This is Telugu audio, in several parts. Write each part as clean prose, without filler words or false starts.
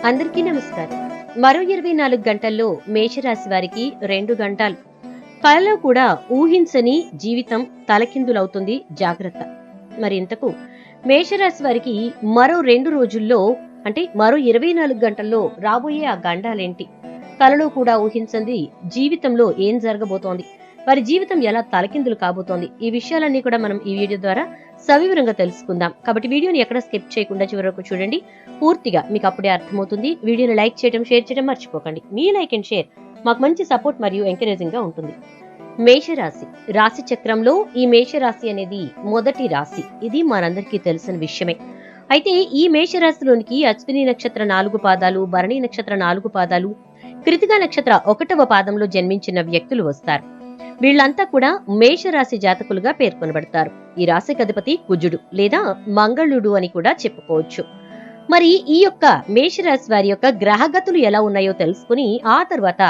అందరికీ నమస్కారం. మరో 24 గంటల్లో మేషరాశి వారికి 2 గంటలు. కలలో కూడా ఊహించని జీవితం తలకిందులవుతుంది, జాగ్రత్త. మరి ఇంతకు మేషరాశి వారికి మరో 2 రోజుల్లో అంటే మరో 24 గంటల్లో రాబోయే ఆ గండాలేంటి? కలలో కూడా ఊహించంది జీవితంలో ఏం జరగబోతోంది? వారి జీవితం ఎలా తలకిందులు కాబోతోంది? ఈ విషయాలన్నీ కూడా మనం ఈ వీడియో ద్వారా సవివరంగా తెలుసుకుందాం. కాబట్టి వీడియోని ఎక్కడ స్కిప్ చేయకుండా చివరి వరకు చూడండి. పూర్తిగా మీకు అప్పుడే అర్థమవుతుంది. వీడియోని లైక్ చేయడం, షేర్ చేయడం మర్చిపోకండి. మీ లైక్ అండ్ షేర్ మాకు మంచి సపోర్ట్ మరియు ఎంకరేజింగ్ గా ఉంటుంది. మేషరాశి రాశి చక్రంలో ఈ మేషరాశి అనేది మొదటి రాశి. ఇది మనందరికీ తెలిసిన విషయమే. అయితే ఈ మేషరాశిలోనికి అశ్విని నక్షత్ర 4 పాదాలు, భరణి నక్షత్ర 4 పాదాలు, కృతికా నక్షత్ర 1వ పాదంలో జన్మించిన వ్యక్తులు వస్తారు. వీళ్ళంతా కూడా మేషరాశి జాతకులుగా పేర్కొనబడతారు. ఈ రాశికి అధిపతి కుజుడు లేదా మంగళుడు అని కూడా చెప్పుకోవచ్చు. మరి ఈ యొక్క మేషరాశి వారి యొక్క గ్రహగతులు ఎలా ఉన్నాయో తెలుసుకుని ఆ తర్వాత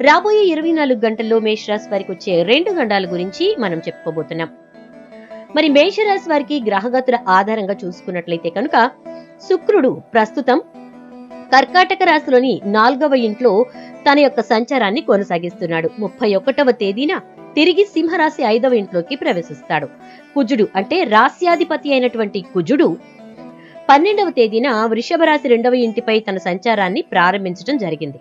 రాబోయే 24 గంటల్లో మేషరాశి వారికి వచ్చే 2 గండాల గురించి మనం చెప్పుకోబోతున్నాం. మరి మేషరాశి వారికి గ్రహగతుల ఆధారంగా చూసుకున్నట్లయితే కనుక శుక్రుడు ప్రస్తుతం కర్కాటక రాశిలోని 4వ ఇంట్లో తన యొక్క సంచారాన్ని కొనసాగిస్తున్నాడు. 31వ తేదీన తిరిగి సింహరాశి 5వ ఇంట్లోకి ప్రవేశిస్తాడు. కుజుడు అంటే రాశ్యాధిపతి అయినటువంటి కుజుడు 12వ తేదీన వృషభ రాశి 2వ ఇంటిపై తన సంచారాన్ని ప్రారంభించడం జరిగింది.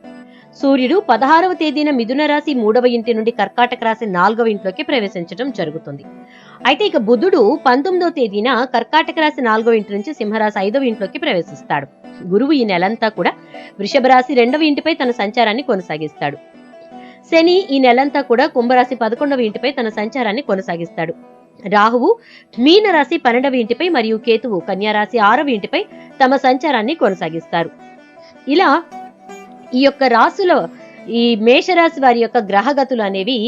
సూర్యుడు 16వ తేదీన మిథున రాశి 3వ ఇంటి నుండి కర్కాటక రాశి 4వ ఇంట్లోకి ప్రవేశించడం జరుగుతుంది. అయితే ఇక బుధుడు 19వ తేదీన కర్కాటక రాశి 4వ ఇంటి నుంచి సింహరాశి 5వ ఇంట్లోకి ప్రవేశిస్తాడు. గురువు ఈ నెలంతా కూడా వృషభ రాశి 2వ ఇంటిపై తన సంచారాన్ని కొనసాగిస్తాడు. శని ఈ నెలంతా కూడా కుంభరాశి 11వ ఇంటిపై తన సంచారాన్ని కొనసాగిస్తాడు. రాహువు మీన రాశి 12వ ఇంటిపై మరియు కేతువు కన్యా రాశి 6వ ఇంటిపై తమ సంచారాన్ని కొనసాగిస్తారు. ఇలా ఈ యొక్క రాశులో ఈ మేషరాశి వారి యొక్క గ్రహగతులు అనేవి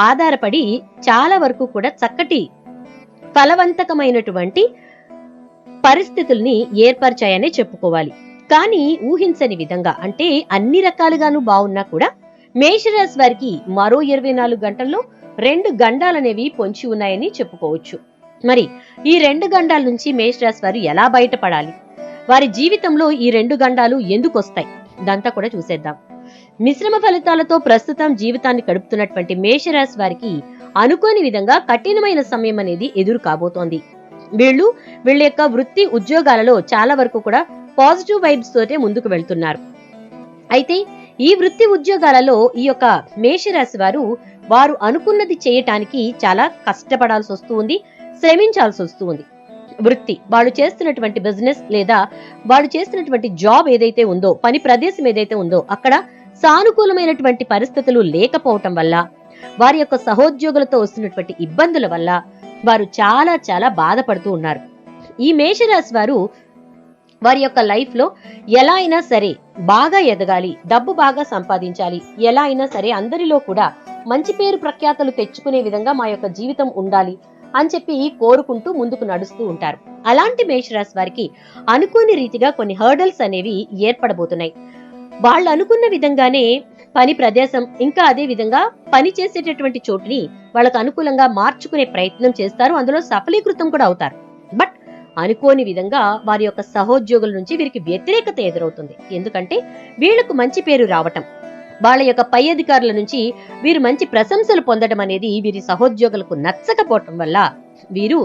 ఆధారపడి చాలా వరకు కూడా చక్కటి ఫలవంతకమైనటువంటి పరిస్థితుల్ని ఏర్పరిచాయనే చెప్పుకోవాలి. కానీ ఊహించని విధంగా అంటే అన్ని రకాలుగాను బాగున్నా కూడా మేషరాశి వారికి మరో 24 గంటల్లో 2 గండాలనేవి పొంచి ఉన్నాయని చెప్పుకోవచ్చు. మరి ఈ 2 గండాల నుంచి మేషరాశి వారు ఎలా బయటపడాలి? వారి జీవితంలో ఈ 2 గండాలు ఎందుకు వస్తాయి? ఇదంతా కూడా చూసేద్దాం. మిశ్రమ ఫలితాలతో ప్రస్తుతం జీవితాన్ని గడుపుతున్నటువంటి మేషరాశి వారికి అనుకోని విధంగా కఠినమైన సమయం అనేది ఎదురు కాబోతోంది. వీళ్ళ యొక్క వృత్తి ఉద్యోగాలలో చాలా వరకు కూడా పాజిటివ్ వైబ్స్ తోటే ముందుకు వెళ్తున్నారు. అయితే ఈ వృత్తి ఉద్యోగాలలో ఈ యొక్క మేషరాశి వారు అనుకున్నది చేయటానికి చాలా కష్టపడాల్సి వస్తూ ఉంది, శ్రమించాల్సి వస్తూ ఉంది. వృత్తి వాళ్ళు చేస్తున్నటువంటి బిజినెస్ లేదా వాళ్ళు చేస్తున్నటువంటి జాబ్ ఏదైతే ఉందో, పని ప్రదేశం ఏదైతే ఉందో అక్కడ సానుకూలమైనటువంటి పరిస్థితులు లేకపోవటం వల్ల, వారి యొక్క సహోద్యోగులతో వస్తున్నటువంటి ఇబ్బందుల వల్ల వారు చాలా చాలా బాధపడుతూ ఉన్నారు. ఈ మేషరాశి వారి యొక్క లైఫ్ లో ఎలా అయినా సరే బాగా ఎదగాలి, డబ్బు బాగా సంపాదించాలి, ఎలా అయినా సరే అందరిలో కూడా మంచి పేరు ప్రఖ్యాతలు తెచ్చుకునే విధంగా మా యొక్క జీవితం ఉండాలి అని చెప్పి కోరుకుంటూ ముందుకు నడుస్తూ ఉంటారు. అలాంటి మేషరాశి వారికి అనుకోని రీతిగా కొన్ని హర్డల్స్ అనేవి ఏర్పడబోతున్నాయి. వాళ్ళు అనుకున్న విధంగానే పని ప్రదేశం ఇంకా అదే విధంగా పని చేసేటటువంటి చోటుని వాళ్ళకు అనుకూలంగా మార్చుకునే ప్రయత్నం చేస్తారు. అందులో సఫలీకృతం కూడా అవుతారు. బట్ అనుకోని విధంగా వారి యొక్క సహోద్యోగుల నుంచి వీరికి వ్యతిరేకత ఎదురవుతుంది. ఎందుకంటే వీళ్లకు మంచి పేరు రావటం, వాళ్ళ యొక్క పై అధికారుల నుంచి వీరు మంచి ప్రశంసలు పొందడం అనేది వీరి సహోద్యోగులకు నచ్చకపోవటం వల్ల వీరు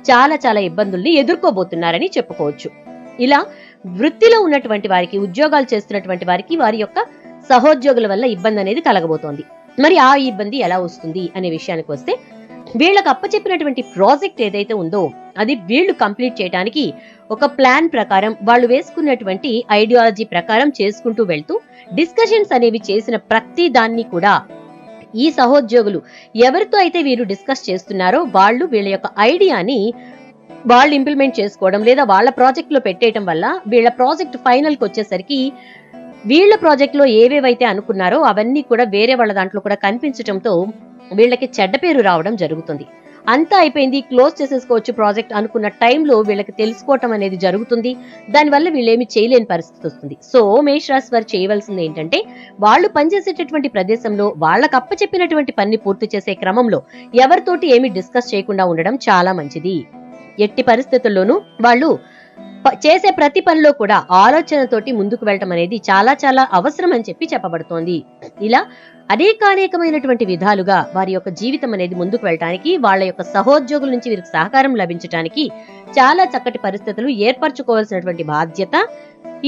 చాలా చాలా ఇబ్బందుల్ని ఎదుర్కోబోతున్నారని చెప్పుకోవచ్చు. ఇలా వృత్తిలో ఉన్నటువంటి వారికి, ఉద్యోగాలు చేస్తున్నటువంటి వారికి వారి యొక్క సహోద్యోగుల వల్ల ఇబ్బంది అనేది కలగబోతోంది. మరి ఆ ఇబ్బంది ఎలా వస్తుంది అనే విషయానికి వస్తే, వీళ్ళకు అప్పచెప్పినటువంటి ప్రాజెక్ట్ ఏదైతే ఉందో అది వీళ్ళు కంప్లీట్ చేయడానికి ఒక ప్లాన్ ప్రకారం, వాళ్ళు వేసుకున్నటువంటి ఐడియాలజీ ప్రకారం చేసుకుంటూ వెళ్తూ డిస్కషన్స్ అనేవి చేసిన ప్రతి దాన్ని కూడా ఈ సహోద్యోగులు ఎవరితో అయితే వీరు డిస్కస్ చేస్తున్నారో వాళ్ళు వీళ్ళ యొక్క ఐడియాని వాళ్ళు ఇంప్లిమెంట్ చేసుకోవడం లేదా వాళ్ళ ప్రాజెక్ట్ లో పెట్టేయటం వల్ల వీళ్ళ ప్రాజెక్ట్ ఫైనల్ కి వచ్చేసరికి వీళ్ళ ప్రాజెక్ట్ లో ఏవేవైతే అనుకున్నారో అవన్నీ కూడా వేరే వాళ్ళ దాంట్లో కూడా కనిపించడంతో వీళ్ళకి చెడ్డ పేరు రావడం జరుగుతుంది. అంతా అయిపోయింది, క్లోజ్ చేసేసుకోవచ్చు ప్రాజెక్ట్ అనుకున్న టైంలో వీళ్ళకి తెలుసుకోవటం అనేది జరుగుతుంది. దానివల్ల వీళ్ళేమి చేయలేని పరిస్థితి వస్తుంది. సో మేషరాశి వారు చేయవలసింది ఏంటంటే, వాళ్ళు పనిచేసేటటువంటి ప్రదేశంలో వాళ్ళకి అప్పచెప్పినటువంటి పని పూర్తి చేసే క్రమంలో ఎవరితోటి ఏమి డిస్కస్ చేయకుండా ఉండడం చాలా మంచిది. ఎట్టి పరిస్థితుల్లోనూ వాళ్ళు చేసే ప్రతి పనిలో కూడా ఆలోచనతోటి ముందుకు వెళ్ళటం అనేది చాలా చాలా అవసరం అని చెప్పి చెప్పబడుతోంది. ఇలా అనేకానేకమైనటువంటి విధాలుగా వారి యొక్క జీవితం అనేది ముందుకు వెళ్ళటానికి, వాళ్ళ యొక్క సహోద్యోగుల నుంచి వీరికి సహకారం లభించడానికి చాలా చక్కటి పరిస్థితులు ఏర్పరచుకోవాల్సినటువంటి బాధ్యత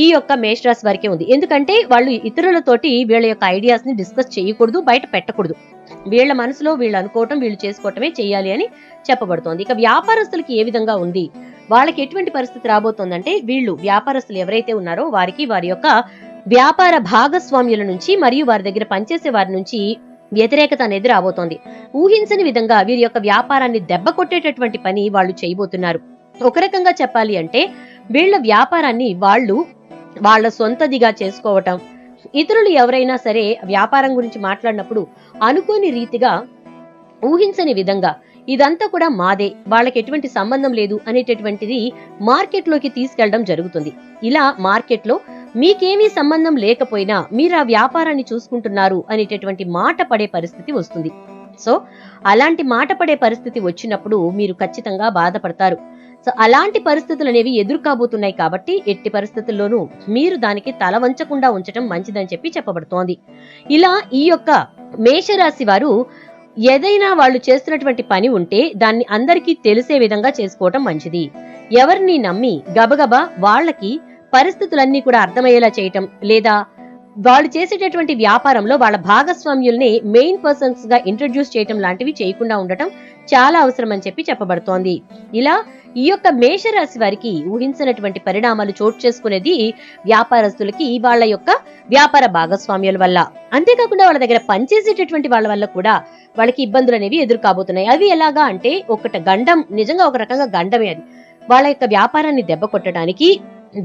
ఈ యొక్క మేషరాశి వారికే ఉంది. ఎందుకంటే వాళ్ళు ఇతరులతోటి వీళ్ళ యొక్క ఐడియాస్ ని డిస్కస్ చేయకూడదు, బయట పెట్టకూడదు. వీళ్ళ మనసులో వీళ్ళు అనుకోవటం, వీళ్ళు చేసుకోవటమే చెయ్యాలి అని చెప్పబడుతోంది. ఇక వ్యాపారస్తులకి ఏ విధంగా ఉంది, వాళ్ళకి ఎటువంటి పరిస్థితి రాబోతోందంటే, వీళ్ళు వ్యాపారస్తులు ఎవరైతే ఉన్నారో వారికి వారి యొక్క వ్యాపార భాగస్వామ్యుల నుంచి మరియు వారి దగ్గర పనిచేసే వారి నుంచి వ్యతిరేకత అనేది రాబోతోంది. ఊహించని విధంగా వీరి యొక్క వ్యాపారాన్ని దెబ్బ కొట్టేటటువంటి పని వాళ్ళు చేయబోతున్నారు. ఒక రకంగా చెప్పాలి అంటే వీళ్ళ వ్యాపారాన్ని వాళ్ళు వాళ్ళ సొంతదిగా చేసుకోవటం, ఇతరులు ఎవరైనా సరే వ్యాపారం గురించి మాట్లాడినప్పుడు అనుకోని రీతిగా, ఊహించని విధంగా ఇదంతా కూడా మాదే, వాళ్ళకి ఎటువంటి సంబంధం లేదు అనేటటువంటిది మార్కెట్ లోకి తీసుకెళ్లడం జరుగుతుంది. ఇలా మార్కెట్ లో మీకేమీ సంబంధం లేకపోయినా మీరు ఆ వ్యాపారాన్ని చూసుకుంటున్నారు అనేటటువంటి మాట పడే పరిస్థితి వస్తుంది. సో అలాంటి మాట పడే పరిస్థితి వచ్చినప్పుడు మీరు ఖచ్చితంగా బాధపడతారు. సో అలాంటి పరిస్థితులు అనేవి ఎదుర్కోబోతున్నాయి కాబట్టి ఎట్టి పరిస్థితుల్లోనూ మీరు దానికి తల వంచకుండా ఉంచడం మంచిదని చెప్పి చెప్పబడుతోంది. ఇలా ఈ యొక్క మేషరాశి వారు ఏదైనా వాళ్ళు చేస్తున్నటువంటి పని ఉంటే దాన్ని అందరికీ తెలిసే విధంగా చేసుకోవటం మంచిది. ఎవరిని నమ్మి గబగబా వాళ్ళకి పరిస్థితులన్నీ కూడా అర్థమయ్యేలా చేయటం, లేదా వాళ్ళు చేసేటటువంటి వ్యాపారంలో వాళ్ళ భాగస్వామ్యుల్ని మెయిన్ పర్సన్స్ గా ఇంట్రడ్యూస్ చేయటం లాంటివి చేయకుండా ఉండటం చాలా అవసరం అని చెప్పి చెప్పబడుతోంది. ఇలా ఈ యొక్క మేషరాశి వారికి ఊహించినటువంటి పరిణామాలు చోటు చేసుకునేది వ్యాపారస్తులకి వాళ్ళ యొక్క వ్యాపార భాగస్వామ్యాల వల్ల, అంతేకాకుండా వాళ్ళ దగ్గర పనిచేసేటటువంటి వాళ్ళ వల్ల కూడా వాళ్ళకి ఇబ్బందులు అనేవి ఎదుర్కోబోతున్నాయి. అవి ఎలాగా అంటే, ఒకటి గండం, నిజంగా ఒక రకంగా గండమే అది. వాళ్ళ యొక్క వ్యాపారాన్ని దెబ్బ కొట్టడానికి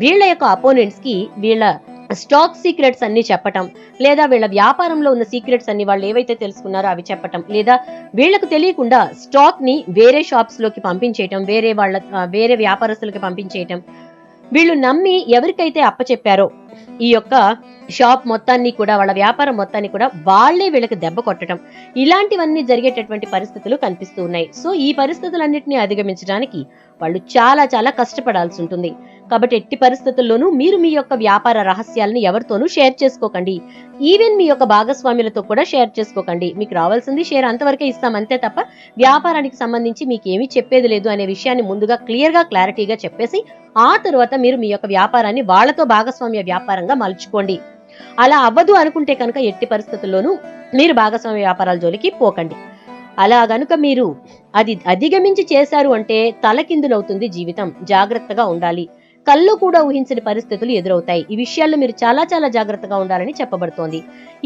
వీళ్ళ యొక్క అపోనెంట్స్ కి వీళ్ళ స్టాక్ సీక్రెట్స్ అన్ని చెప్పటం, లేదా వీళ్ళ వ్యాపారంలో ఉన్న సీక్రెట్స్ అన్ని వాళ్ళు ఏవైతే తెలుసుకున్నారో అవి చెప్పటం, లేదా వీళ్లకు తెలియకుండా స్టాక్ ని వేరే షాప్స్ లోకి పంపించేయటం, వేరే వ్యాపారస్తులకి పంపించేయటం, వీళ్ళు నమ్మి ఎవరికైతే అప్పచెప్పారో ఈ యొక్క షాప్ మొత్తాన్ని కూడా, వాళ్ళ వ్యాపారం మొత్తాన్ని కూడా వాళ్లే వీళ్ళకి దెబ్బ కొట్టడం, ఇలాంటివన్నీ జరిగేటటువంటి పరిస్థితులు కనిపిస్తూ ఉన్నాయి. సో ఈ పరిస్థితులన్నింటినీ అధిగమించడానికి వాళ్ళు చాలా చాలా కష్టపడాల్సి ఉంటుంది. కాబట్టి ఎట్టి పరిస్థితుల్లోనూ మీరు మీ యొక్క వ్యాపార రహస్యాలను ఎవరితోనూ షేర్ చేసుకోకండి. ఈవెన్ మీ యొక్క భాగస్వాములతో కూడా షేర్ చేసుకోకండి. మీకు రావాల్సింది షేర్ అంతవరకే ఇస్తాం, అంతే తప్ప వ్యాపారానికి సంబంధించి మీకేమీ చెప్పేది లేదు అనే విషయాన్ని ముందుగా క్లారిటీగా చెప్పేసి ఆ తర్వాత మీరు మీ యొక్క వ్యాపారాన్ని వాళ్లతో భాగస్వామ్య వ్యాపారంగా మలుచుకోండి. అలా అవ్వదు అనుకుంటే కనుక ఎట్టి పరిస్థితుల్లోనూ మీరు భాగస్వామ్య వ్యాపారాల జోలికి పోకండి. అలా గనుక మీరు అది అధిగమించి చేశారు అంటే తలకిందులవుతుంది జీవితం. జాగ్రత్తగా ఉండాలి. కళ్ళు కూడా ఊహించని పరిస్థితులు ఎదురవుతాయి. ఈ విషయాల్లో మీరు చాలా చాలా జాగ్రత్తగా ఉండాలని చెప్పబడుతోంది.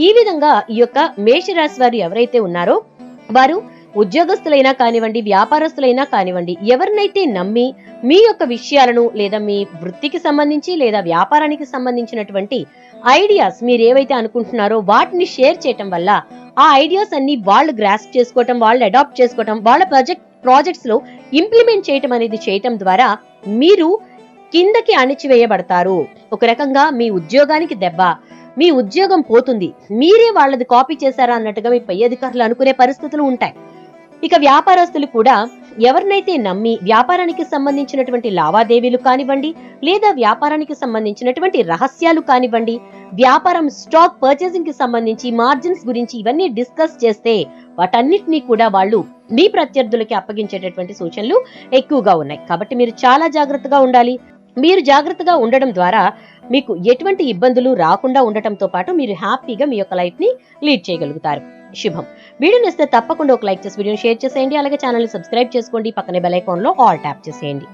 ఈ విధంగా ఈ యొక్క మేషరాశి వారు ఎవరైతే ఉన్నారో వారు ఉద్యోగస్తులైనా కానివ్వండి, వ్యాపారస్తులైనా కానివ్వండి, ఎవరినైతే నమ్మి మీ యొక్క విషయాలను, లేదా మీ వృత్తికి సంబంధించి లేదా వ్యాపారానికి సంబంధించినటువంటి ఐడియాస్ మీరు ఏవైతే అనుకుంటున్నారో వాటిని షేర్ చేయటం వల్ల ఆ ఐడియాస్ అన్ని వాళ్ళు గ్రాస్ప్ చేసుకోవటం, వాళ్ళు అడాప్ట్ చేసుకోవటం, వాళ్ళ ప్రాజెక్ట్స్ లో ఇంప్లిమెంట్ చేయటం అనేది చేయటం ద్వారా మీరు కిందకి అణిచివేయబడతారు. ఒక రకంగా మీ ఉద్యోగానికి దెబ్బ, మీ ఉద్యోగం పోతుంది, మీరే వాళ్ళది కాపీ చేశారా అన్నట్టుగా మీ పై అధికారులు అనుకునే పరిస్థితులు ఉంటాయి. ఇక వ్యాపారస్తులు కూడా ఎవరినైతే నమ్మి వ్యాపారానికి సంబంధించినటువంటి లావాదేవీలు కానివ్వండి, లేదా వ్యాపారానికి సంబంధించినటువంటి రహస్యాలు కానివ్వండి, వ్యాపారం స్టాక్ పర్చేసింగ్ కి సంబంధించి మార్జిన్స్ గురించి ఇవన్నీ డిస్కస్ చేస్తే వాటన్నిటినీ కూడా వాళ్ళు మీ ప్రత్యర్థులకి అప్పగించేటటువంటి సూచనలు ఎక్కువగా ఉన్నాయి. కాబట్టి మీరు చాలా జాగ్రత్తగా ఉండాలి. మీరు జాగ్రత్తగా ఉండడం ద్వారా మీకు ఎటువంటి ఇబ్బందులు రాకుండా ఉండటంతో పాటు మీరు హ్యాపీగా మీ యొక్క లైఫ్ ని లీడ్ చేయగలుగుతారు. శుభం. వీడియో నచ్చితే తప్పకుండా ఒక లైక్ చేసి వీడియోని షేర్ చేసేయండి. అలాగే ఛానల్ ని సబ్స్క్రైబ్ చేసుకోండి. పక్కనే బెల్ ఐకాన్ లో ఆల్ ట్యాప్ చేసేయండి.